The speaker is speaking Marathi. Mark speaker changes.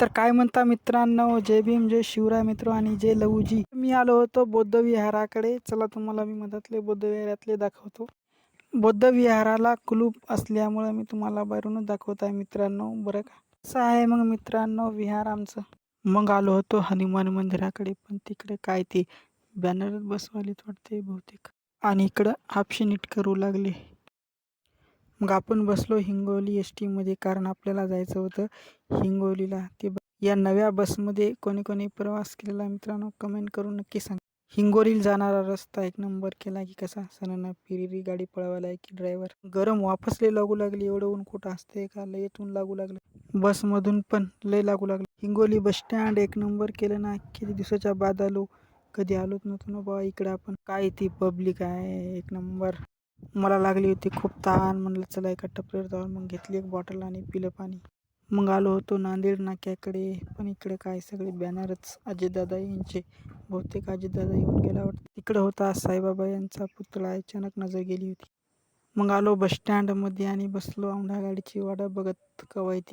Speaker 1: तर काय म्हणता मित्रांनो, जय भीम, जय शिवराय मित्र आणि जय लहूजी. मी आलो होतो बौद्ध विहाराकडे. चला तुम्हाला मी मधातले बौद्ध विहारातले दाखवतो. बौद्ध विहाराला कुलूप असल्यामुळे मी तुम्हाला बाहेरूनच दाखवत आहे मित्रांनो, बरं का. असं आहे मग मित्रांनो विहार आमचं. मग आलो होतो हनुमान मंदिराकडे, पण तिकडे काय ते बॅनर बसवालेत वाटते बहुतेक. आणि इकडं हापशी नीट करू लागले. मग आपण बसलो हिंगोली एस मध्ये, कारण आपल्याला जायचं होतं हिंगोलीला. या नव्या बसमध्ये कोणी कोणी प्रवास केलेला मित्रांनो कमेंट करून नक्की सांगा. हिंगोलीला जाणारा रस्ता एक नंबर केला की कसा. सणांना फिरी गाडी पळवायला की ड्रायव्हर गरम वापस लय लागू लागली. एवढं ऊन कुठं असते का, लय येथून लागू लागलं. बसमधून पण लय लागू लागलं. हिंगोली बस स्टँड एक नंबर केलं ना. किती दिवसाच्या बाद आलो, कधी आलोच नव्हतो ना बाबा इकडे आपण. काय ती पब्लिक आहे एक नंबर. मला लागली होती खूप तहान, म्हणलं चला एका टपरीवर जाऊन मग घेतली एक बॉटल आणि पिलं पाणी. मग आलो होतो नांदेड नाक्याकडे, पण इकडे काय सगळे बॅनरच अजितदादा यांचे. बहुतेक अजितदादा येऊन गेला वाटतं. तिकडे होता साईबाबा यांचा पुतळा, अचानक नजर गेली होती. मग आलो बस स्टँडमध्ये आणि बसलो औंढा गाडीची वाट बघत. कवा येते